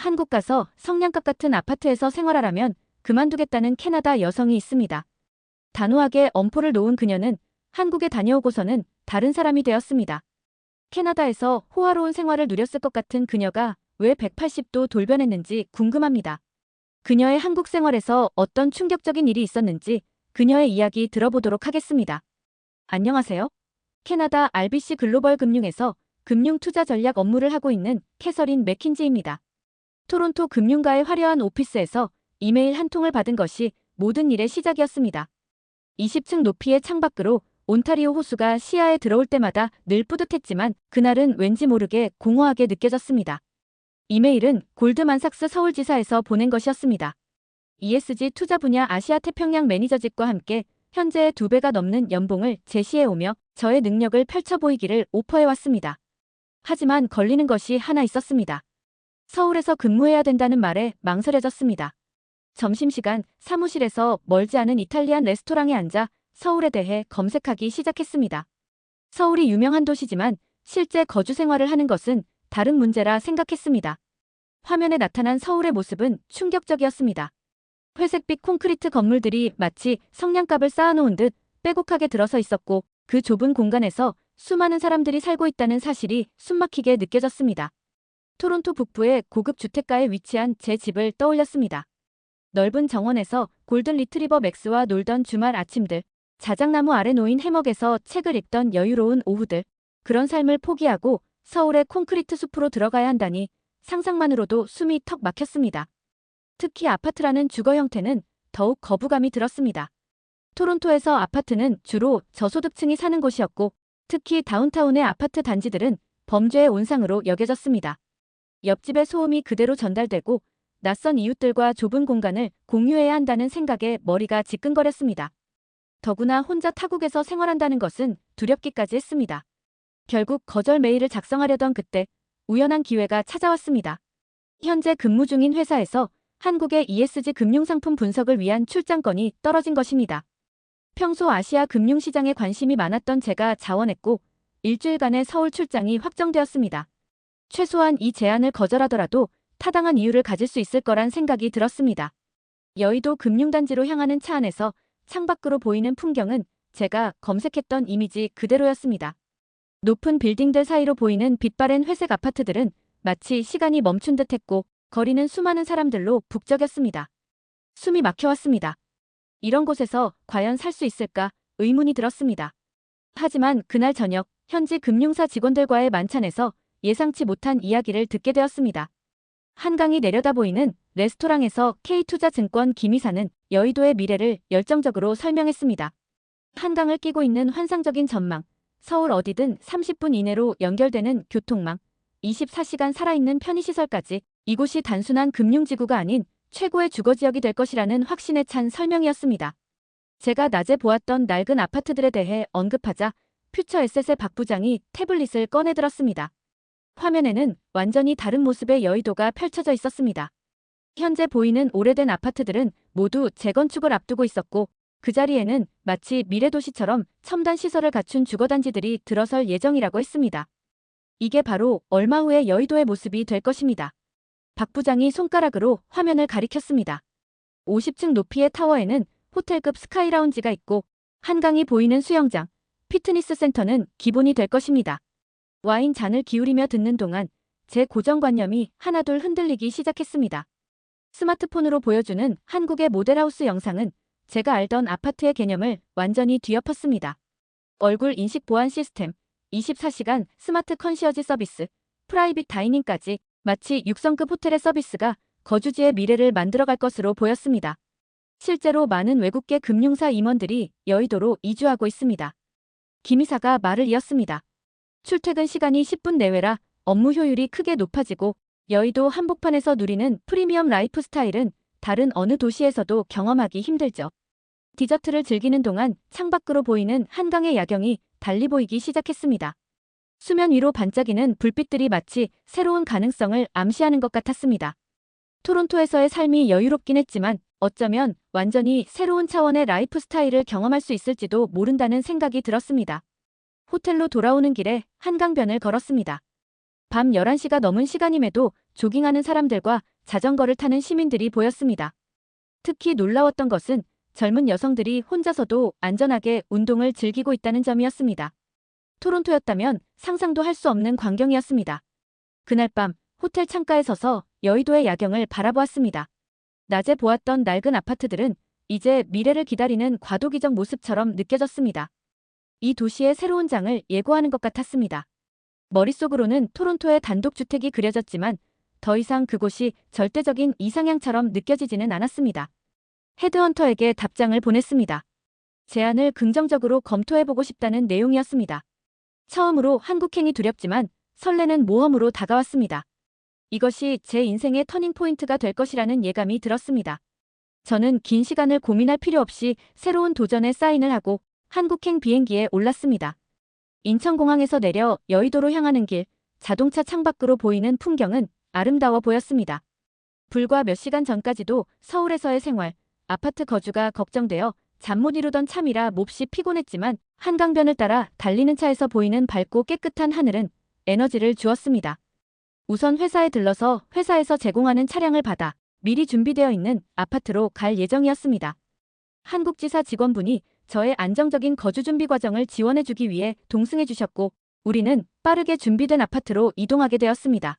한국 가서 성냥갑 같은 아파트에서 생활하라면 그만두겠다는 캐나다 여성이 있습니다. 단호하게 엄포를 놓은 그녀는 한국에 다녀오고서는 다른 사람이 되었습니다. 캐나다에서 호화로운 생활을 누렸을 것 같은 그녀가 왜 180도 돌변했는지 궁금합니다. 그녀의 한국 생활에서 어떤 충격적인 일이 있었는지 그녀의 이야기 들어보도록 하겠습니다. 안녕하세요. 캐나다 RBC 글로벌 금융에서 금융 투자 전략 업무를 하고 있는 캐서린 맥킨지입니다. 토론토 금융가의 화려한 오피스에서 이메일 한 통을 받은 것이 모든 일의 시작이었습니다. 20층 높이의 창밖으로 온타리오 호수가 시야에 들어올 때마다 늘 뿌듯했지만 그날은 왠지 모르게 공허하게 느껴졌습니다. 이메일은 골드만삭스 서울지사에서 보낸 것이었습니다. ESG 투자 분야 아시아 태평양 매니저직과 함께 현재의 2배가 넘는 연봉을 제시해오며 저의 능력을 펼쳐 보이기를 오퍼해왔습니다. 하지만 걸리는 것이 하나 있었습니다. 서울에서 근무해야 된다는 말에 망설여졌습니다. 점심시간 사무실에서 멀지 않은 이탈리안 레스토랑에 앉아 서울에 대해 검색하기 시작했습니다. 서울이 유명한 도시지만 실제 거주 생활을 하는 것은 다른 문제라 생각했습니다. 화면에 나타난 서울의 모습은 충격적이었습니다. 회색빛 콘크리트 건물들이 마치 성냥갑을 쌓아놓은 듯 빼곡하게 들어서 있었고 그 좁은 공간에서 수많은 사람들이 살고 있다는 사실이 숨막히게 느껴졌습니다. 토론토 북부의 고급 주택가에 위치한 제 집을 떠올렸습니다. 넓은 정원에서 골든 리트리버 맥스와 놀던 주말 아침들, 자작나무 아래 놓인 해먹에서 책을 읽던 여유로운 오후들, 그런 삶을 포기하고 서울의 콘크리트 숲으로 들어가야 한다니 상상만으로도 숨이 턱 막혔습니다. 특히 아파트라는 주거 형태는 더욱 거부감이 들었습니다. 토론토에서 아파트는 주로 저소득층이 사는 곳이었고 특히 다운타운의 아파트 단지들은 범죄의 온상으로 여겨졌습니다. 옆집의 소음이 그대로 전달되고 낯선 이웃들과 좁은 공간을 공유해야 한다는 생각에 머리가 지끈거렸습니다. 더구나 혼자 타국에서 생활한다는 것은 두렵기까지 했습니다. 결국 거절 메일을 작성하려던 그때 우연한 기회가 찾아왔습니다. 현재 근무 중인 회사에서 한국의 ESG 금융상품 분석을 위한 출장권이 떨어진 것입니다. 평소 아시아 금융시장에 관심이 많았던 제가 자원했고 일주일간의 서울 출장이 확정되었습니다. 최소한 이 제안을 거절하더라도 타당한 이유를 가질 수 있을 거란 생각이 들었습니다. 여의도 금융단지로 향하는 차 안에서 창밖으로 보이는 풍경은 제가 검색했던 이미지 그대로였습니다. 높은 빌딩들 사이로 보이는 빛바랜 회색 아파트들은 마치 시간이 멈춘 듯했고 거리는 수많은 사람들로 북적였습니다. 숨이 막혀왔습니다. 이런 곳에서 과연 살 수 있을까 의문이 들었습니다. 하지만 그날 저녁 현지 금융사 직원들과의 만찬에서 예상치 못한 이야기를 듣게 되었습니다. 한강이 내려다보이는 레스토랑에서 K투자증권 김이사는 여의도의 미래를 열정적으로 설명했습니다. 한강을 끼고 있는 환상적인 전망, 서울 어디든 30분 이내로 연결되는 교통망, 24시간 살아있는 편의시설까지 이곳이 단순한 금융지구가 아닌 최고의 주거지역이 될 것이라는 확신에 찬 설명이었습니다. 제가 낮에 보았던 낡은 아파트들에 대해 언급하자 퓨처에셋의 박 부장이 태블릿을 꺼내들었습니다. 화면에는 완전히 다른 모습의 여의도가 펼쳐져 있었습니다. 현재 보이는 오래된 아파트들은 모두 재건축을 앞두고 있었고 그 자리에는 마치 미래도시처럼 첨단 시설을 갖춘 주거단지들이 들어설 예정이라고 했습니다. 이게 바로 얼마 후의 여의도의 모습이 될 것입니다. 박 부장이 손가락으로 화면을 가리켰습니다. 50층 높이의 타워에는 호텔급 스카이라운지가 있고 한강이 보이는 수영장, 피트니스 센터는 기본이 될 것입니다. 와인 잔을 기울이며 듣는 동안 제 고정관념이 하나둘 흔들리기 시작했습니다. 스마트폰으로 보여주는 한국의 모델하우스 영상은 제가 알던 아파트의 개념을 완전히 뒤엎었습니다. 얼굴 인식 보안 시스템, 24시간 스마트 컨시어지 서비스, 프라이빗 다이닝까지 마치 6성급 호텔의 서비스가 거주지의 미래를 만들어갈 것으로 보였습니다. 실제로 많은 외국계 금융사 임원들이 여의도로 이주하고 있습니다. 김 이사가 말을 이었습니다. 출퇴근 시간이 10분 내외라 업무 효율이 크게 높아지고 여의도 한복판에서 누리는 프리미엄 라이프 스타일은 다른 어느 도시에서도 경험하기 힘들죠. 디저트를 즐기는 동안 창밖으로 보이는 한강의 야경이 달리 보이기 시작했습니다. 수면 위로 반짝이는 불빛들이 마치 새로운 가능성을 암시하는 것 같았습니다. 토론토에서의 삶이 여유롭긴 했지만 어쩌면 완전히 새로운 차원의 라이프 스타일을 경험할 수 있을지도 모른다는 생각이 들었습니다. 호텔로 돌아오는 길에 한강변을 걸었습니다. 밤 11시가 넘은 시간임에도 조깅하는 사람들과 자전거를 타는 시민들이 보였습니다. 특히 놀라웠던 것은 젊은 여성들이 혼자서도 안전하게 운동을 즐기고 있다는 점이었습니다. 토론토였다면 상상도 할 수 없는 광경이었습니다. 그날 밤 호텔 창가에 서서 여의도의 야경을 바라보았습니다. 낮에 보았던 낡은 아파트들은 이제 미래를 기다리는 과도기적 모습처럼 느껴졌습니다. 이 도시의 새로운 장을 예고하는 것 같았습니다. 머릿속으로는 토론토의 단독주택이 그려졌지만 더 이상 그곳이 절대적인 이상향처럼 느껴지지는 않았습니다. 헤드헌터에게 답장을 보냈습니다. 제안을 긍정적으로 검토해보고 싶다는 내용이었습니다. 처음으로 한국행이 두렵지만 설레는 모험으로 다가왔습니다. 이것이 제 인생의 터닝포인트가 될 것이라는 예감이 들었습니다. 저는 긴 시간을 고민할 필요 없이 새로운 도전에 사인을 하고 한국행 비행기에 올랐습니다. 인천공항에서 내려 여의도로 향하는 길, 자동차 창밖으로 보이는 풍경은 아름다워 보였습니다. 불과 몇 시간 전까지도 서울에서의 생활, 아파트 거주가 걱정되어 잠 못 이루던 참이라 몹시 피곤했지만 한강변을 따라 달리는 차에서 보이는 밝고 깨끗한 하늘은 에너지를 주었습니다. 우선 회사에 들러서 회사에서 제공하는 차량을 받아 미리 준비되어 있는 아파트로 갈 예정이었습니다. 한국지사 직원분이 저의 안정적인 거주 준비 과정을 지원해주기 위해 동승해 주셨고 우리는 빠르게 준비된 아파트로 이동하게 되었습니다.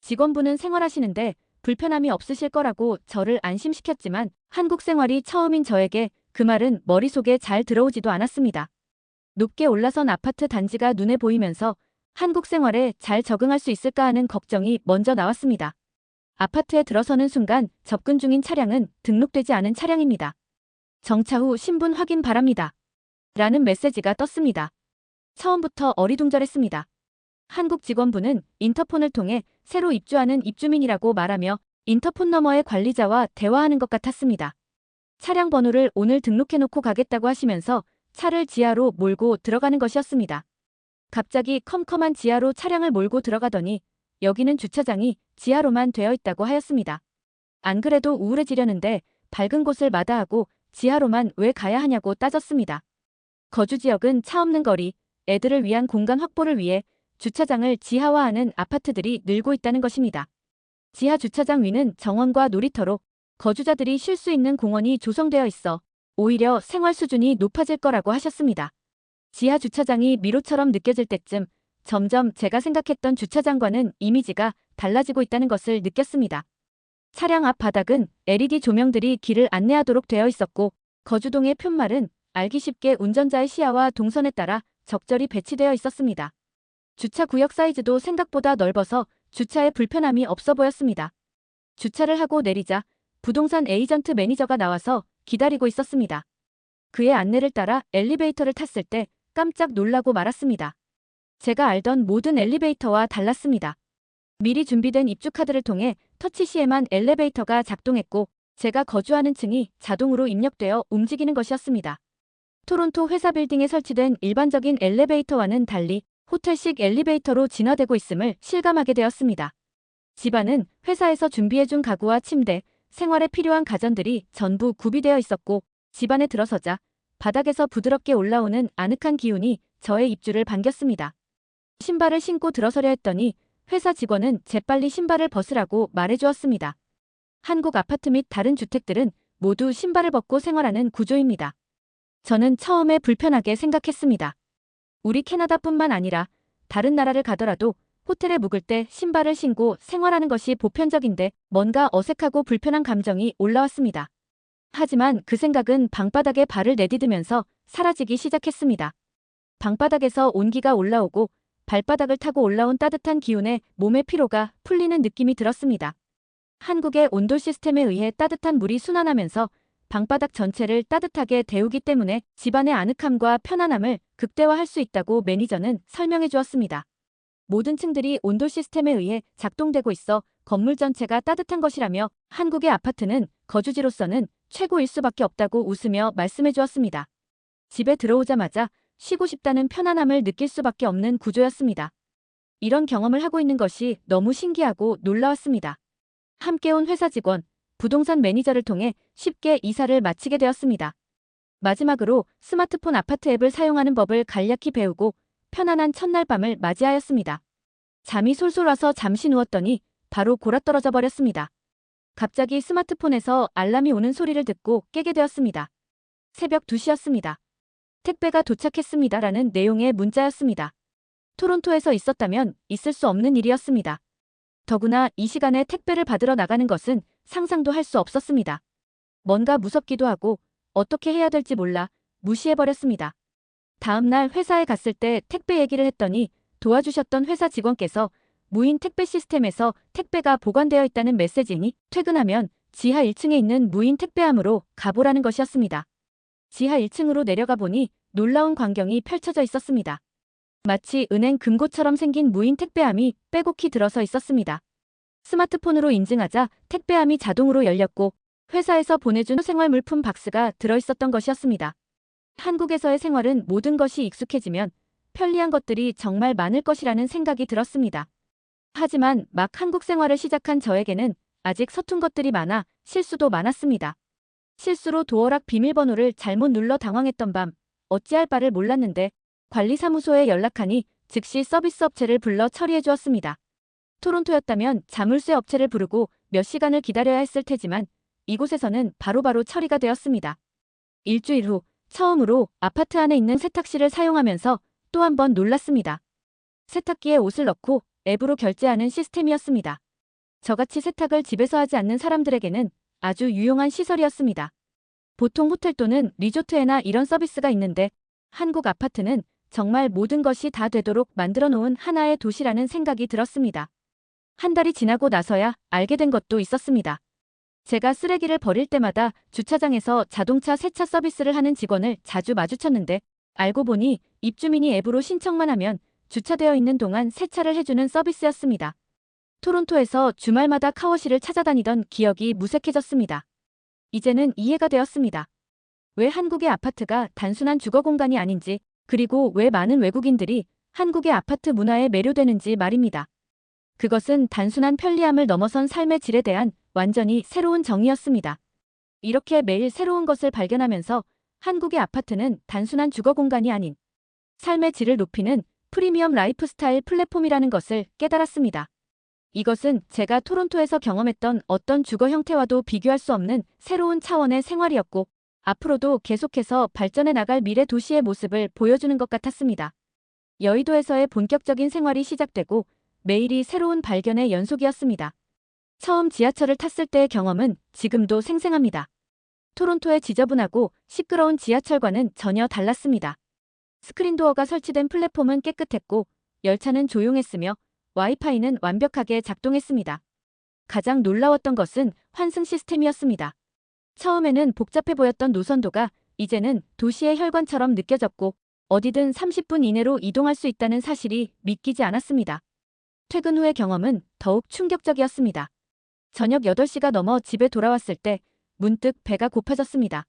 직원분은 생활하시는데 불편함이 없으실 거라고 저를 안심시켰지만 한국 생활이 처음인 저에게 그 말은 머릿속에 잘 들어오지도 않았습니다. 높게 올라선 아파트 단지가 눈에 보이면서 한국 생활에 잘 적응할 수 있을까 하는 걱정이 먼저 나왔습니다. 아파트에 들어서는 순간 접근 중인 차량은 등록되지 않은 차량입니다. 정차 후 신분 확인 바랍니다. 라는 메시지가 떴습니다. 처음부터 어리둥절했습니다. 한국 직원분은 인터폰을 통해 새로 입주하는 입주민이라고 말하며 인터폰 너머의 관리자와 대화하는 것 같았습니다. 차량 번호를 오늘 등록해놓고 가겠다고 하시면서 차를 지하로 몰고 들어가는 것이었습니다. 갑자기 컴컴한 지하로 차량을 몰고 들어가더니 여기는 주차장이 지하로만 되어 있다고 하였습니다. 안 그래도 우울해지려는데 밝은 곳을 마다하고 지하로만 왜 가야 하냐고 따졌습니다. 거주지역은 차 없는 거리, 애들을 위한 공간 확보를 위해 주차장을 지하화하는 아파트들이 늘고 있다는 것입니다. 지하 주차장 위는 정원과 놀이터로 거주자들이 쉴 수 있는 공원이 조성되어 있어 오히려 생활 수준이 높아질 거라고 하셨습니다. 지하 주차장이 미로처럼 느껴질 때쯤 점점 제가 생각했던 주차장과는 이미지가 달라지고 있다는 것을 느꼈습니다. 차량 앞 바닥은 LED 조명들이 길을 안내하도록 되어 있었고 거주동의 푯말은 알기 쉽게 운전자의 시야와 동선에 따라 적절히 배치되어 있었습니다. 주차 구역 사이즈도 생각보다 넓어서 주차에 불편함이 없어 보였습니다. 주차를 하고 내리자 부동산 에이전트 매니저가 나와서 기다리고 있었습니다. 그의 안내를 따라 엘리베이터를 탔을 때 깜짝 놀라고 말았습니다. 제가 알던 모든 엘리베이터와 달랐습니다. 미리 준비된 입주 카드를 통해 터치 시에만 엘리베이터가 작동했고 제가 거주하는 층이 자동으로 입력되어 움직이는 것이었습니다. 토론토 회사 빌딩에 설치된 일반적인 엘리베이터와는 달리 호텔식 엘리베이터로 진화되고 있음을 실감하게 되었습니다. 집안은 회사에서 준비해준 가구와 침대, 생활에 필요한 가전들이 전부 구비되어 있었고 집안에 들어서자 바닥에서 부드럽게 올라오는 아늑한 기운이 저의 입주를 반겼습니다. 신발을 신고 들어서려 했더니 회사 직원은 재빨리 신발을 벗으라고 말해주었습니다. 한국 아파트 및 다른 주택들은 모두 신발을 벗고 생활하는 구조입니다. 저는 처음에 불편하게 생각했습니다. 우리 캐나다뿐만 아니라 다른 나라를 가더라도 호텔에 묵을 때 신발을 신고 생활하는 것이 보편적인데 뭔가 어색하고 불편한 감정이 올라왔습니다. 하지만 그 생각은 방바닥에 발을 내디디면서 사라지기 시작했습니다. 방바닥에서 온기가 올라오고 발바닥을 타고 올라온 따뜻한 기운에 몸의 피로가 풀리는 느낌이 들었습니다. 한국의 온돌 시스템에 의해 따뜻한 물이 순환하면서 방바닥 전체를 따뜻하게 데우기 때문에 집안의 아늑함과 편안함을 극대화할 수 있다고 매니저는 설명해 주었습니다. 모든 층들이 온돌 시스템에 의해 작동되고 있어 건물 전체가 따뜻한 것이라며 한국의 아파트는 거주지로서는 최고일 수밖에 없다고 웃으며 말씀해 주었습니다. 집에 들어오자마자 쉬고 싶다는 편안함을 느낄 수밖에 없는 구조였습니다. 이런 경험을 하고 있는 것이 너무 신기하고 놀라웠습니다. 함께 온 회사 직원, 부동산 매니저를 통해 쉽게 이사를 마치게 되었습니다. 마지막으로 스마트폰 아파트 앱을 사용하는 법을 간략히 배우고 편안한 첫날 밤을 맞이하였습니다. 잠이 솔솔 와서 잠시 누웠더니 바로 골아떨어져 버렸습니다. 갑자기 스마트폰에서 알람이 오는 소리를 듣고 깨게 되었습니다. 새벽 2시였습니다. 택배가 도착했습니다라는 내용의 문자였습니다. 토론토에서 있었다면 있을 수 없는 일이었습니다. 더구나 이 시간에 택배를 받으러 나가는 것은 상상도 할 수 없었습니다. 뭔가 무섭기도 하고 어떻게 해야 될지 몰라 무시해버렸습니다. 다음 날 회사에 갔을 때 택배 얘기를 했더니 도와주셨던 회사 직원께서 무인 택배 시스템에서 택배가 보관되어 있다는 메시지니 퇴근하면 지하 1층에 있는 무인 택배함으로 가보라는 것이었습니다. 지하 1층으로 내려가 보니 놀라운 광경이 펼쳐져 있었습니다. 마치 은행 금고처럼 생긴 무인 택배함이 빼곡히 들어서 있었습니다. 스마트폰으로 인증하자 택배함이 자동으로 열렸고 회사에서 보내준 생활물품 박스가 들어있었던 것이었습니다. 한국에서의 생활은 모든 것이 익숙해지면 편리한 것들이 정말 많을 것이라는 생각이 들었습니다. 하지만 막 한국 생활을 시작한 저에게는 아직 서툰 것들이 많아 실수도 많았습니다. 실수로 도어락 비밀번호를 잘못 눌러 당황했던 밤, 어찌할 바를 몰랐는데 관리사무소에 연락하니 즉시 서비스 업체를 불러 처리해 주었습니다. 토론토였다면 자물쇠 업체를 부르고 몇 시간을 기다려야 했을 테지만 이곳에서는 바로바로 처리가 되었습니다. 일주일 후 처음으로 아파트 안에 있는 세탁실을 사용하면서 또 한 번 놀랐습니다. 세탁기에 옷을 넣고 앱으로 결제하는 시스템이었습니다. 저같이 세탁을 집에서 하지 않는 사람들에게는 아주 유용한 시설이었습니다. 보통 호텔 또는 리조트에나 이런 서비스가 있는데 한국 아파트는 정말 모든 것이 다 되도록 만들어 놓은 하나의 도시라는 생각이 들었습니다. 한 달이 지나고 나서야 알게 된 것도 있었습니다. 제가 쓰레기를 버릴 때마다 주차장에서 자동차 세차 서비스를 하는 직원을 자주 마주쳤는데 알고 보니 입주민이 앱으로 신청만 하면 주차되어 있는 동안 세차를 해주는 서비스였습니다. 토론토에서 주말마다 카워시를 찾아다니던 기억이 무색해졌습니다. 이제는 이해가 되었습니다. 왜 한국의 아파트가 단순한 주거 공간이 아닌지, 그리고 왜 많은 외국인들이 한국의 아파트 문화에 매료되는지 말입니다. 그것은 단순한 편리함을 넘어선 삶의 질에 대한 완전히 새로운 정의였습니다. 이렇게 매일 새로운 것을 발견하면서 한국의 아파트는 단순한 주거 공간이 아닌 삶의 질을 높이는 프리미엄 라이프스타일 플랫폼이라는 것을 깨달았습니다. 이것은 제가 토론토에서 경험했던 어떤 주거 형태와도 비교할 수 없는 새로운 차원의 생활이었고 앞으로도 계속해서 발전해 나갈 미래 도시의 모습을 보여주는 것 같았습니다. 여의도에서의 본격적인 생활이 시작되고 매일이 새로운 발견의 연속이었습니다. 처음 지하철을 탔을 때의 경험은 지금도 생생합니다. 토론토의 지저분하고 시끄러운 지하철과는 전혀 달랐습니다. 스크린도어가 설치된 플랫폼은 깨끗했고 열차는 조용했으며 와이파이는 완벽하게 작동했습니다. 가장 놀라웠던 것은 환승 시스템이었습니다. 처음에는 복잡해 보였던 노선도가 이제는 도시의 혈관처럼 느껴졌고 어디든 30분 이내로 이동할 수 있다는 사실이 믿기지 않았습니다. 퇴근 후의 경험은 더욱 충격적이었습니다. 저녁 8시가 넘어 집에 돌아왔을 때 문득 배가 고파졌습니다.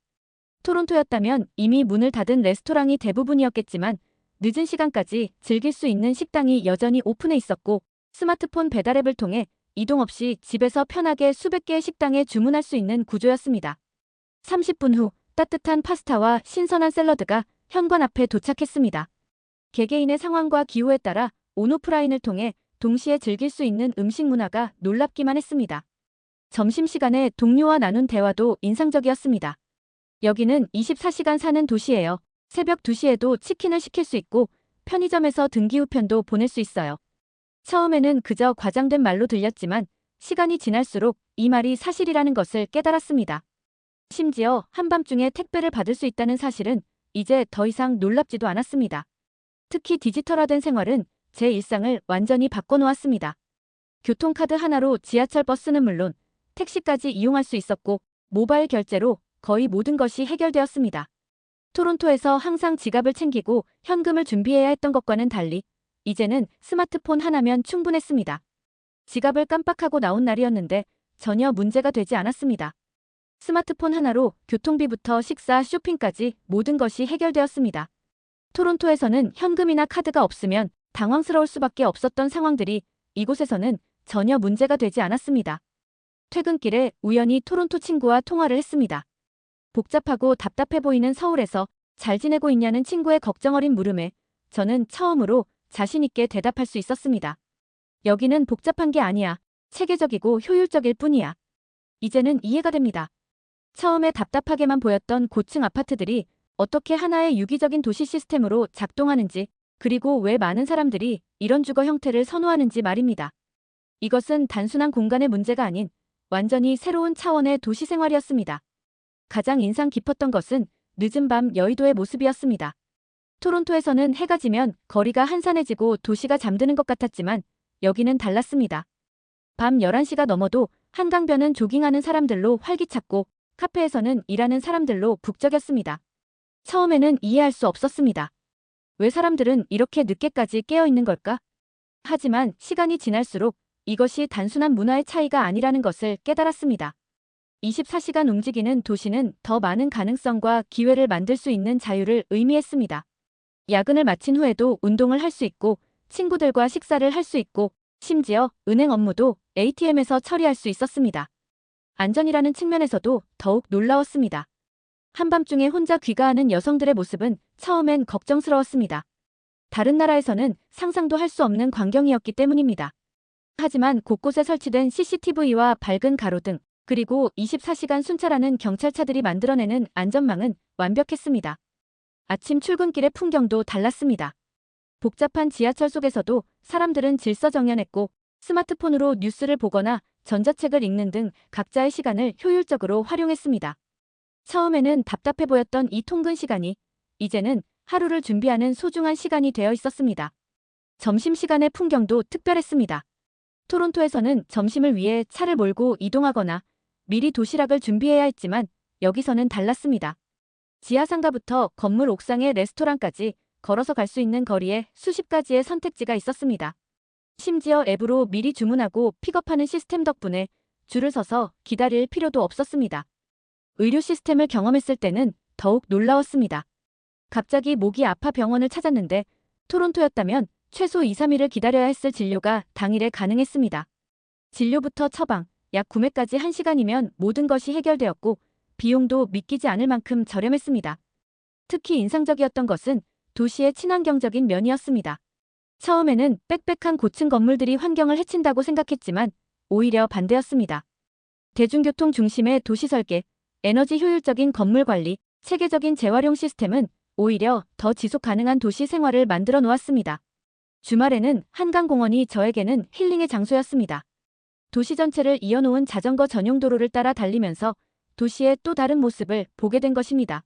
토론토였다면 이미 문을 닫은 레스토랑이 대부분이었겠지만 늦은 시간까지 즐길 수 있는 식당이 여전히 오픈해 있었고 스마트폰 배달 앱을 통해 이동 없이 집에서 편하게 수백 개의 식당에 주문할 수 있는 구조였습니다. 30분 후 따뜻한 파스타와 신선한 샐러드가 현관 앞에 도착했습니다. 개개인의 상황과 기호에 따라 온오프라인을 통해 동시에 즐길 수 있는 음식 문화가 놀랍기만 했습니다. 점심시간에 동료와 나눈 대화도 인상적이었습니다. 여기는 24시간 사는 도시예요. 새벽 2시에도 치킨을 시킬 수 있고 편의점에서 등기우편도 보낼 수 있어요. 처음에는 그저 과장된 말로 들렸지만 시간이 지날수록 이 말이 사실이라는 것을 깨달았습니다. 심지어 한밤중에 택배를 받을 수 있다는 사실은 이제 더 이상 놀랍지도 않았습니다. 특히 디지털화된 생활은 제 일상을 완전히 바꿔놓았습니다. 교통카드 하나로 지하철 버스는 물론 택시까지 이용할 수 있었고 모바일 결제로 거의 모든 것이 해결되었습니다. 토론토에서 항상 지갑을 챙기고 현금을 준비해야 했던 것과는 달리 이제는 스마트폰 하나면 충분했습니다. 지갑을 깜빡하고 나온 날이었는데 전혀 문제가 되지 않았습니다. 스마트폰 하나로 교통비부터 식사, 쇼핑까지 모든 것이 해결되었습니다. 토론토에서는 현금이나 카드가 없으면 당황스러울 수밖에 없었던 상황들이 이곳에서는 전혀 문제가 되지 않았습니다. 퇴근길에 우연히 토론토 친구와 통화를 했습니다. 복잡하고 답답해 보이는 서울에서 잘 지내고 있냐는 친구의 걱정 어린 물음에 저는 처음으로 자신 있게 대답할 수 있었습니다. 여기는 복잡한 게 아니야. 체계적이고 효율적일 뿐이야. 이제는 이해가 됩니다. 처음에 답답하게만 보였던 고층 아파트들이 어떻게 하나의 유기적인 도시 시스템으로 작동하는지, 그리고 왜 많은 사람들이 이런 주거 형태를 선호하는지 말입니다. 이것은 단순한 공간의 문제가 아닌 완전히 새로운 차원의 도시 생활이었습니다. 가장 인상 깊었던 것은 늦은 밤 여의도의 모습이었습니다. 토론토에서는 해가 지면 거리가 한산해지고 도시가 잠드는 것 같았지만 여기는 달랐습니다. 밤 11시가 넘어도 한강변은 조깅하는 사람들로 활기찼고 카페에서는 일하는 사람들로 북적였습니다. 처음에는 이해할 수 없었습니다. 왜 사람들은 이렇게 늦게까지 깨어 있는 걸까? 하지만 시간이 지날수록 이것이 단순한 문화의 차이가 아니라는 것을 깨달았습니다. 24시간 움직이는 도시는 더 많은 가능성과 기회를 만들 수 있는 자유를 의미했습니다. 야근을 마친 후에도 운동을 할 수 있고 친구들과 식사를 할 수 있고 심지어 은행 업무도 ATM에서 처리할 수 있었습니다. 안전이라는 측면에서도 더욱 놀라웠습니다. 한밤중에 혼자 귀가하는 여성들의 모습은 처음엔 걱정스러웠습니다. 다른 나라에서는 상상도 할 수 없는 광경이었기 때문입니다. 하지만 곳곳에 설치된 CCTV와 밝은 가로등, 그리고 24시간 순찰하는 경찰차들이 만들어내는 안전망은 완벽했습니다. 아침 출근길의 풍경도 달랐습니다. 복잡한 지하철 속에서도 사람들은 질서정연했고 스마트폰으로 뉴스를 보거나 전자책을 읽는 등 각자의 시간을 효율적으로 활용했습니다. 처음에는 답답해 보였던 이 통근 시간이 이제는 하루를 준비하는 소중한 시간이 되어 있었습니다. 점심시간의 풍경도 특별했습니다. 토론토에서는 점심을 위해 차를 몰고 이동하거나 미리 도시락을 준비해야 했지만 여기서는 달랐습니다. 지하상가부터 건물 옥상의 레스토랑까지 걸어서 갈 수 있는 거리에 수십 가지의 선택지가 있었습니다. 심지어 앱으로 미리 주문하고 픽업하는 시스템 덕분에 줄을 서서 기다릴 필요도 없었습니다. 의료 시스템을 경험했을 때는 더욱 놀라웠습니다. 갑자기 목이 아파 병원을 찾았는데 토론토였다면 최소 2, 3일을 기다려야 했을 진료가 당일에 가능했습니다. 진료부터 처방, 약 구매까지 1시간이면 모든 것이 해결되었고 비용도 믿기지 않을 만큼 저렴했습니다. 특히 인상적이었던 것은 도시의 친환경적인 면이었습니다. 처음에는 빽빽한 고층 건물들이 환경을 해친다고 생각했지만 오히려 반대였습니다. 대중교통 중심의 도시 설계, 에너지 효율적인 건물 관리, 체계적인 재활용 시스템은 오히려 더 지속 가능한 도시 생활을 만들어 놓았습니다. 주말에는 한강공원이 저에게는 힐링의 장소였습니다. 도시 전체를 이어놓은 자전거 전용 도로를 따라 달리면서 도시의 또 다른 모습을 보게 된 것입니다.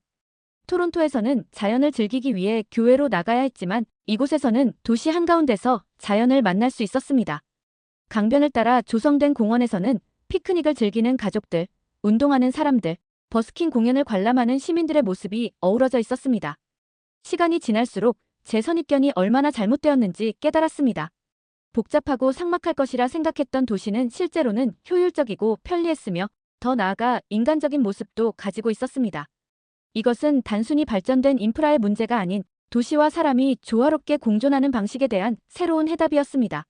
토론토에서는 자연을 즐기기 위해 교외로 나가야 했지만 이곳에서는 도시 한가운데서 자연을 만날 수 있었습니다. 강변을 따라 조성된 공원에서는 피크닉을 즐기는 가족들, 운동하는 사람들, 버스킹 공연을 관람하는 시민들의 모습이 어우러져 있었습니다. 시간이 지날수록 제 선입견이 얼마나 잘못되었는지 깨달았습니다. 복잡하고 삭막할 것이라 생각했던 도시는 실제로는 효율적이고 편리했으며 더 나아가 인간적인 모습도 가지고 있었습니다. 이것은 단순히 발전된 인프라의 문제가 아닌 도시와 사람이 조화롭게 공존하는 방식에 대한 새로운 해답이었습니다.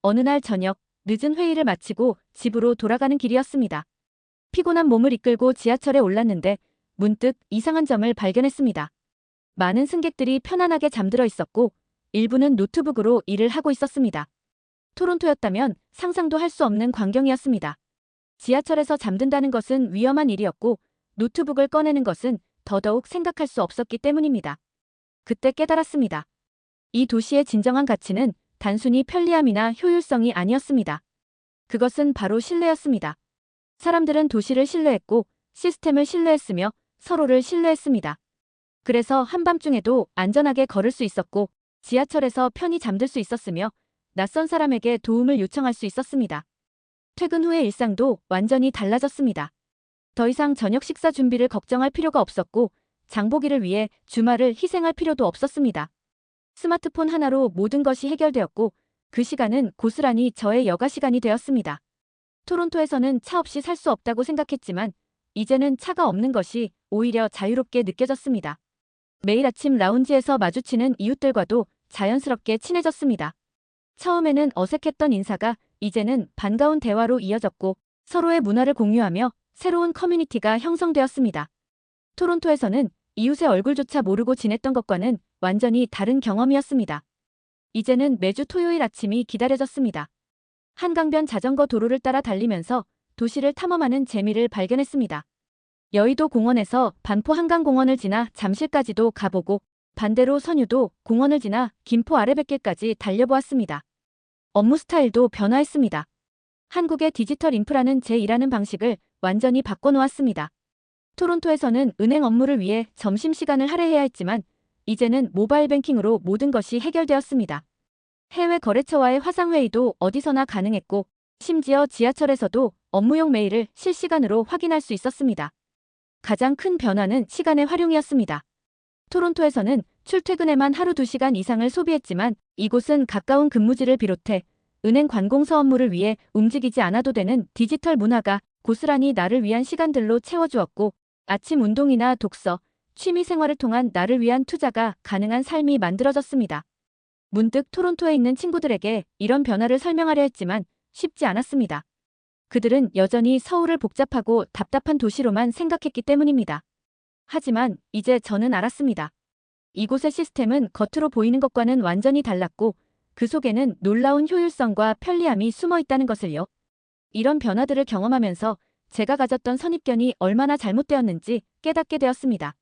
어느 날 저녁, 늦은 회의를 마치고 집으로 돌아가는 길이었습니다. 피곤한 몸을 이끌고 지하철에 올랐는데 문득 이상한 점을 발견했습니다. 많은 승객들이 편안하게 잠들어 있었고 일부는 노트북으로 일을 하고 있었습니다. 토론토였다면 상상도 할 수 없는 광경이었습니다. 지하철에서 잠든다는 것은 위험한 일이었고 노트북을 꺼내는 것은 더더욱 생각할 수 없었기 때문입니다. 그때 깨달았습니다. 이 도시의 진정한 가치는 단순히 편리함이나 효율성이 아니었습니다. 그것은 바로 신뢰였습니다. 사람들은 도시를 신뢰했고 시스템을 신뢰했으며 서로를 신뢰했습니다. 그래서 한밤중에도 안전하게 걸을 수 있었고 지하철에서 편히 잠들 수 있었으며 낯선 사람에게 도움을 요청할 수 있었습니다. 퇴근 후의 일상도 완전히 달라졌습니다. 더 이상 저녁 식사 준비를 걱정할 필요가 없었고 장보기를 위해 주말을 희생할 필요도 없었습니다. 스마트폰 하나로 모든 것이 해결되었고 그 시간은 고스란히 저의 여가 시간이 되었습니다. 토론토에서는 차 없이 살 수 없다고 생각했지만 이제는 차가 없는 것이 오히려 자유롭게 느껴졌습니다. 매일 아침 라운지에서 마주치는 이웃들과도 자연스럽게 친해졌습니다. 처음에는 어색했던 인사가 이제는 반가운 대화로 이어졌고 서로의 문화를 공유하며 새로운 커뮤니티가 형성되었습니다. 토론토에서는 이웃의 얼굴조차 모르고 지냈던 것과는 완전히 다른 경험이었습니다. 이제는 매주 토요일 아침이 기다려졌습니다. 한강변 자전거 도로를 따라 달리면서 도시를 탐험하는 재미를 발견했습니다. 여의도 공원에서 반포 한강공원을 지나 잠실까지도 가보고 반대로 선유도 공원을 지나 김포 아래뱃길까지 달려보았습니다. 업무 스타일도 변화했습니다. 한국의 디지털 인프라는 제 일하는 방식을 완전히 바꿔놓았습니다. 토론토에서는 은행 업무를 위해 점심시간을 할애해야 했지만 이제는 모바일 뱅킹으로 모든 것이 해결되었습니다. 해외 거래처와의 화상회의도 어디서나 가능했고 심지어 지하철에서도 업무용 메일을 실시간으로 확인할 수 있었습니다. 가장 큰 변화는 시간의 활용이었습니다. 토론토에서는 출퇴근에만 하루 2시간 이상을 소비했지만 이곳은 가까운 근무지를 비롯해 은행 관공서 업무를 위해 움직이지 않아도 되는 디지털 문화가 고스란히 나를 위한 시간들로 채워주었고 아침 운동이나 독서, 취미 생활을 통한 나를 위한 투자가 가능한 삶이 만들어졌습니다. 문득 토론토에 있는 친구들에게 이런 변화를 설명하려 했지만 쉽지 않았습니다. 그들은 여전히 서울을 복잡하고 답답한 도시로만 생각했기 때문입니다. 하지만 이제 저는 알았습니다. 이곳의 시스템은 겉으로 보이는 것과는 완전히 달랐고 그 속에는 놀라운 효율성과 편리함이 숨어 있다는 것을요. 이런 변화들을 경험하면서 제가 가졌던 선입견이 얼마나 잘못되었는지 깨닫게 되었습니다.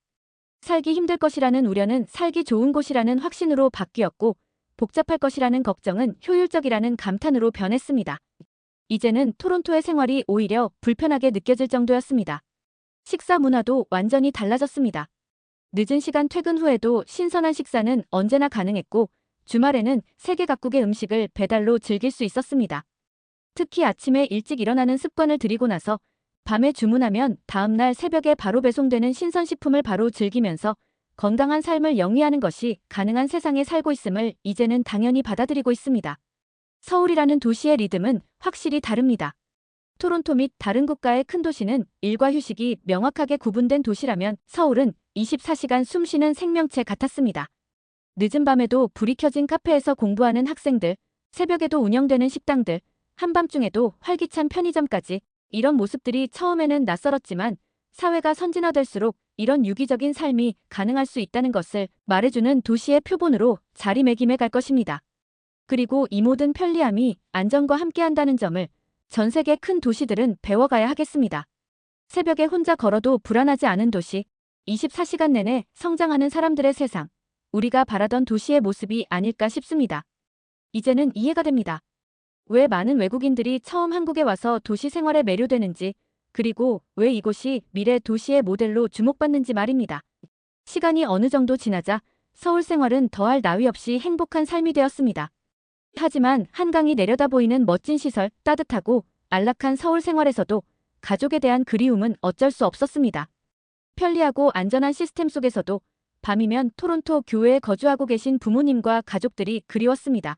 살기 힘들 것이라는 우려는 살기 좋은 곳이라는 확신으로 바뀌었고 복잡할 것이라는 걱정은 효율적이라는 감탄으로 변했습니다. 이제는 토론토의 생활이 오히려 불편하게 느껴질 정도였습니다. 식사 문화도 완전히 달라졌습니다. 늦은 시간 퇴근 후에도 신선한 식사는 언제나 가능했고 주말에는 세계 각국의 음식을 배달로 즐길 수 있었습니다. 특히 아침에 일찍 일어나는 습관을 들이고 나서 밤에 주문하면 다음날 새벽에 바로 배송되는 신선식품을 바로 즐기면서 건강한 삶을 영위하는 것이 가능한 세상에 살고 있음을 이제는 당연히 받아들이고 있습니다. 서울이라는 도시의 리듬은 확실히 다릅니다. 토론토 및 다른 국가의 큰 도시는 일과 휴식이 명확하게 구분된 도시라면 서울은 24시간 숨쉬는 생명체 같았습니다. 늦은 밤에도 불이 켜진 카페에서 공부하는 학생들, 새벽에도 운영되는 식당들, 한밤중에도 활기찬 편의점까지 이런 모습들이 처음에는 낯설었지만 사회가 선진화될수록 이런 유기적인 삶이 가능할 수 있다는 것을 말해주는 도시의 표본으로 자리매김해 갈 것입니다. 그리고 이 모든 편리함이 안전과 함께한다는 점을 전 세계 큰 도시들은 배워가야 하겠습니다. 새벽에 혼자 걸어도 불안하지 않은 도시, 24시간 내내 성장하는 사람들의 세상, 우리가 바라던 도시의 모습이 아닐까 싶습니다. 이제는 이해가 됩니다. 왜 많은 외국인들이 처음 한국에 와서 도시 생활에 매료되는지, 그리고 왜 이곳이 미래 도시의 모델로 주목받는지 말입니다. 시간이 어느 정도 지나자 서울 생활은 더할 나위 없이 행복한 삶이 되었습니다. 하지만 한강이 내려다 보이는 멋진 시설, 따뜻하고 안락한 서울 생활에서도 가족에 대한 그리움은 어쩔 수 없었습니다. 편리하고 안전한 시스템 속에서도 밤이면 토론토 교외에 거주하고 계신 부모님과 가족들이 그리웠습니다.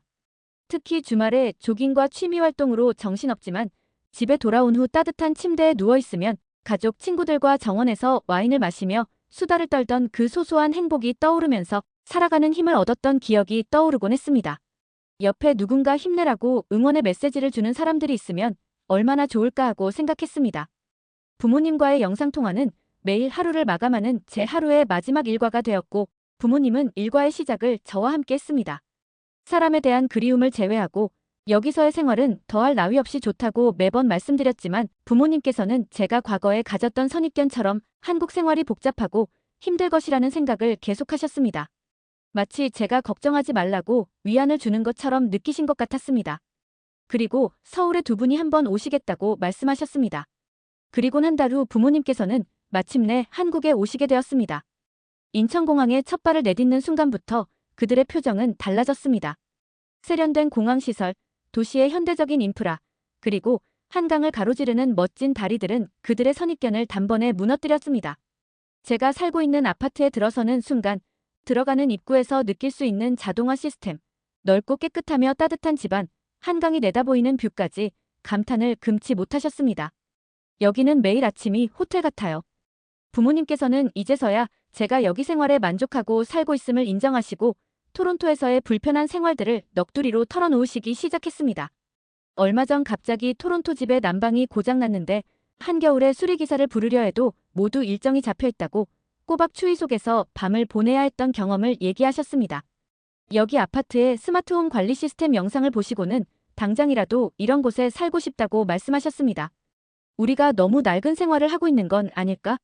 특히 주말에 조깅과 취미 활동으로 정신없지만 집에 돌아온 후 따뜻한 침대에 누워있으면 가족, 친구들과 정원에서 와인을 마시며 수다를 떨던 그 소소한 행복이 떠오르면서 살아가는 힘을 얻었던 기억이 떠오르곤 했습니다. 옆에 누군가 힘내라고 응원의 메시지를 주는 사람들이 있으면 얼마나 좋을까 하고 생각했습니다. 부모님과의 영상통화는 매일 하루를 마감하는 제 하루의 마지막 일과가 되었고 부모님은 일과의 시작을 저와 함께 했습니다. 사람에 대한 그리움을 제외하고 여기서의 생활은 더할 나위 없이 좋다고 매번 말씀드렸지만 부모님께서는 제가 과거에 가졌던 선입견처럼 한국 생활이 복잡하고 힘들 것이라는 생각을 계속하셨습니다. 마치 제가 걱정하지 말라고 위안을 주는 것처럼 느끼신 것 같았습니다. 그리고 서울에 두 분이 한번 오시겠다고 말씀하셨습니다. 그리곤 한 달 후 부모님께서는 마침내 한국에 오시게 되었습니다. 인천공항에 첫 발을 내딛는 순간부터 그들의 표정은 달라졌습니다. 세련된 공항시설, 도시의 현대적인 인프라, 그리고 한강을 가로지르는 멋진 다리들은 그들의 선입견을 단번에 무너뜨렸습니다. 제가 살고 있는 아파트에 들어서는 순간 들어가는 입구에서 느낄 수 있는 자동화 시스템, 넓고 깨끗하며 따뜻한 집안, 한강이 내다보이는 뷰까지 감탄을 금치 못하셨습니다. 여기는 매일 아침이 호텔 같아요. 부모님께서는 이제서야 제가 여기 생활에 만족하고 살고 있음을 인정하시고 토론토에서의 불편한 생활들을 넋두리로 털어놓으시기 시작했습니다. 얼마 전 갑자기 토론토 집에 난방이 고장났는데 한겨울에 수리기사를 부르려 해도 모두 일정이 잡혀있다고 꼬박 추위 속에서 밤을 보내야 했던 경험을 얘기하셨습니다. 여기 아파트의 스마트홈 관리 시스템 영상을 보시고는 당장이라도 이런 곳에 살고 싶다고 말씀하셨습니다. 우리가 너무 낡은 생활을 하고 있는 건 아닐까?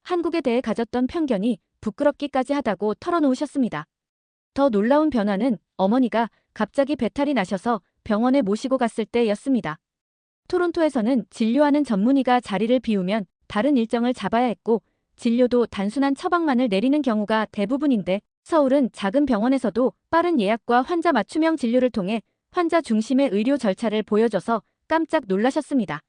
한국에 대해 가졌던 편견이 부끄럽기까지 하다고 털어놓으셨습니다. 더 놀라운 변화는 어머니가 갑자기 배탈이 나셔서 병원에 모시고 갔을 때였습니다. 토론토에서는 진료하는 전문의가 자리를 비우면 다른 일정을 잡아야 했고 진료도 단순한 처방만을 내리는 경우가 대부분인데 서울은 작은 병원에서도 빠른 예약과 환자 맞춤형 진료를 통해 환자 중심의 의료 절차를 보여줘서 깜짝 놀라셨습니다.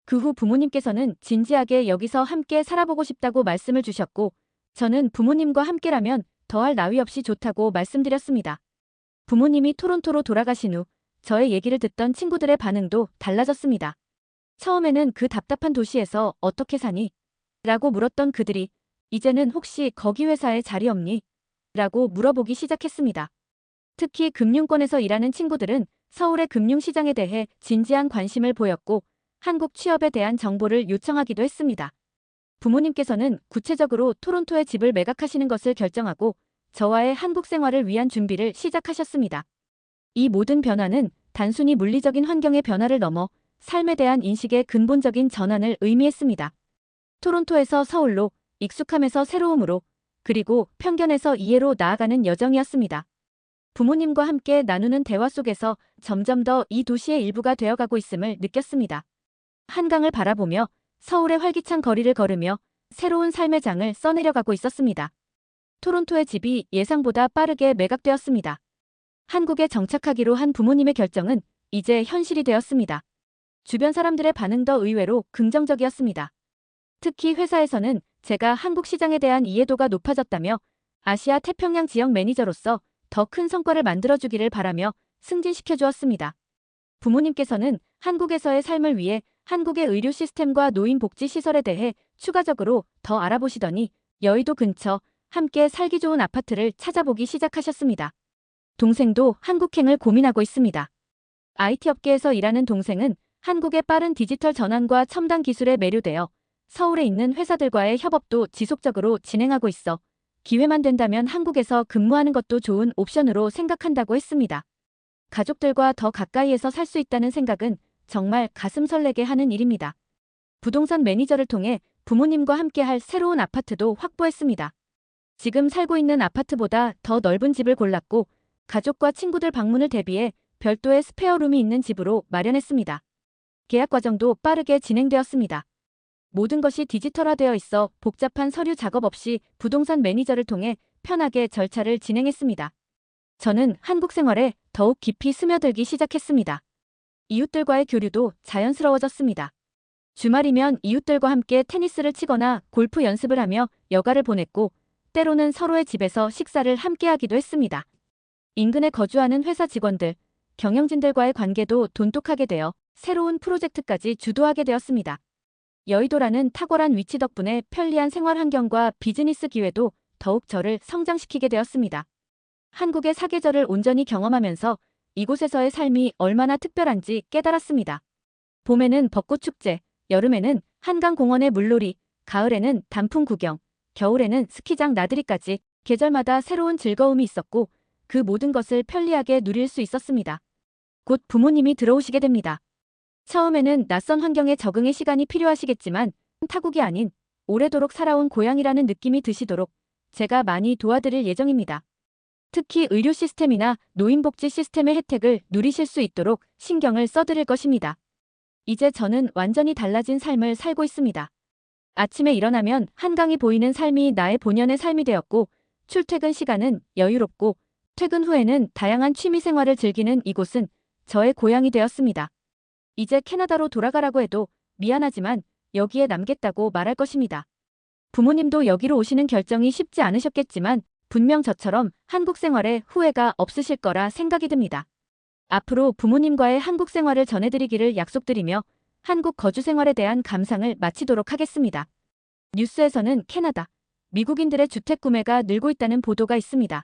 그 후 부모님께서는 진지하게 여기서 함께 살아보고 싶다고 말씀을 주셨고 저는 부모님과 함께라면 더할 나위 없이 좋다고 말씀드렸습니다. 부모님이 토론토로 돌아가신 후 저의 얘기를 듣던 친구들의 반응도 달라졌습니다. 처음에는 그 답답한 도시에서 어떻게 사니? 라고 물었던 그들이 이제는 혹시 거기 회사에 자리 없니? 라고 물어보기 시작했습니다. 특히 금융권에서 일하는 친구들은 서울의 금융시장에 대해 진지한 관심을 보였고 한국 취업에 대한 정보를 요청하기도 했습니다. 부모님께서는 구체적으로 토론토에 집을 매각하시는 것을 결정하고 저와의 한국 생활을 위한 준비를 시작하셨습니다. 이 모든 변화는 단순히 물리적인 환경의 변화를 넘어 삶에 대한 인식의 근본적인 전환을 의미했습니다. 토론토에서 서울로, 익숙함에서 새로움으로, 그리고 편견에서 이해로 나아가는 여정이었습니다. 부모님과 함께 나누는 대화 속에서 점점 더 이 도시의 일부가 되어가고 있음을 느꼈습니다. 한강을 바라보며 서울의 활기찬 거리를 걸으며 새로운 삶의 장을 써내려가고 있었습니다. 토론토의 집이 예상보다 빠르게 매각되었습니다. 한국에 정착하기로 한 부모님의 결정은 이제 현실이 되었습니다. 주변 사람들의 반응도 의외로 긍정적이었습니다. 특히 회사에서는 제가 한국 시장에 대한 이해도가 높아졌다며 아시아 태평양 지역 매니저로서 더 큰 성과를 만들어주기를 바라며 승진시켜 주었습니다. 부모님께서는 한국에서의 삶을 위해 한국의 의료 시스템과 노인복지시설에 대해 추가적으로 더 알아보시더니 여의도 근처 함께 살기 좋은 아파트를 찾아보기 시작하셨습니다. 동생도 한국행을 고민하고 있습니다. IT 업계에서 일하는 동생은 한국의 빠른 디지털 전환과 첨단 기술에 매료되어 서울에 있는 회사들과의 협업도 지속적으로 진행하고 있어 기회만 된다면 한국에서 근무하는 것도 좋은 옵션으로 생각한다고 했습니다. 가족들과 더 가까이에서 살 수 있다는 생각은 정말 가슴 설레게 하는 일입니다. 부동산 매니저를 통해 부모님과 함께할 새로운 아파트도 확보했습니다. 지금 살고 있는 아파트보다 더 넓은 집을 골랐고 가족과 친구들 방문을 대비해 별도의 스페어룸이 있는 집으로 마련했습니다. 계약 과정도 빠르게 진행되었습니다. 모든 것이 디지털화되어 있어 복잡한 서류 작업 없이 부동산 매니저를 통해 편하게 절차를 진행했습니다. 저는 한국 생활에 더욱 깊이 스며들기 시작했습니다. 이웃들과의 교류도 자연스러워졌습니다. 주말이면 이웃들과 함께 테니스를 치거나 골프 연습을 하며 여가를 보냈고 때로는 서로의 집에서 식사를 함께 하기도 했습니다. 인근에 거주하는 회사 직원들, 경영진들과의 관계도 돈독하게 되어 새로운 프로젝트까지 주도하게 되었습니다. 여의도라는 탁월한 위치 덕분에 편리한 생활 환경과 비즈니스 기회도 더욱 저를 성장시키게 되었습니다. 한국의 사계절을 온전히 경험하면서 이곳에서의 삶이 얼마나 특별한지 깨달았습니다. 봄에는 벚꽃 축제, 여름에는 한강공원의 물놀이, 가을에는 단풍 구경, 겨울에는 스키장 나들이까지 계절마다 새로운 즐거움이 있었고 그 모든 것을 편리하게 누릴 수 있었습니다. 곧 부모님이 들어오시게 됩니다. 처음에는 낯선 환경에 적응의 시간이 필요하시겠지만 타국이 아닌 오래도록 살아온 고향이라는 느낌이 드시도록 제가 많이 도와드릴 예정입니다. 특히 의료 시스템이나 노인복지 시스템의 혜택을 누리실 수 있도록 신경을 써드릴 것입니다. 이제 저는 완전히 달라진 삶을 살고 있습니다. 아침에 일어나면 한강이 보이는 삶이 나의 본연의 삶이 되었고 출퇴근 시간은 여유롭고 퇴근 후에는 다양한 취미 생활을 즐기는 이곳은 저의 고향이 되었습니다. 이제 캐나다로 돌아가라고 해도 미안하지만 여기에 남겠다고 말할 것입니다. 부모님도 여기로 오시는 결정이 쉽지 않으셨겠지만 분명 저처럼 한국 생활에 후회가 없으실 거라 생각이 듭니다. 앞으로 부모님과의 한국 생활을 전해드리기를 약속드리며 한국 거주 생활에 대한 감상을 마치도록 하겠습니다. 뉴스에서는 캐나다, 미국인들의 주택 구매가 늘고 있다는 보도가 있습니다.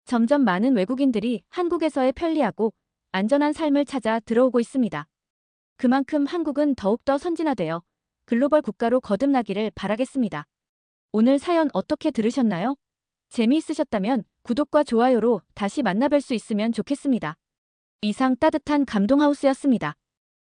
점점 많은 외국인들이 한국에서의 편리하고 안전한 삶을 찾아 들어오고 있습니다. 그만큼 한국은 더욱더 선진화되어 글로벌 국가로 거듭나기를 바라겠습니다. 오늘 사연 어떻게 들으셨나요? 재미있으셨다면 구독과 좋아요로 다시 만나뵐 수 있으면 좋겠습니다. 이상 따뜻한 감동하우스였습니다.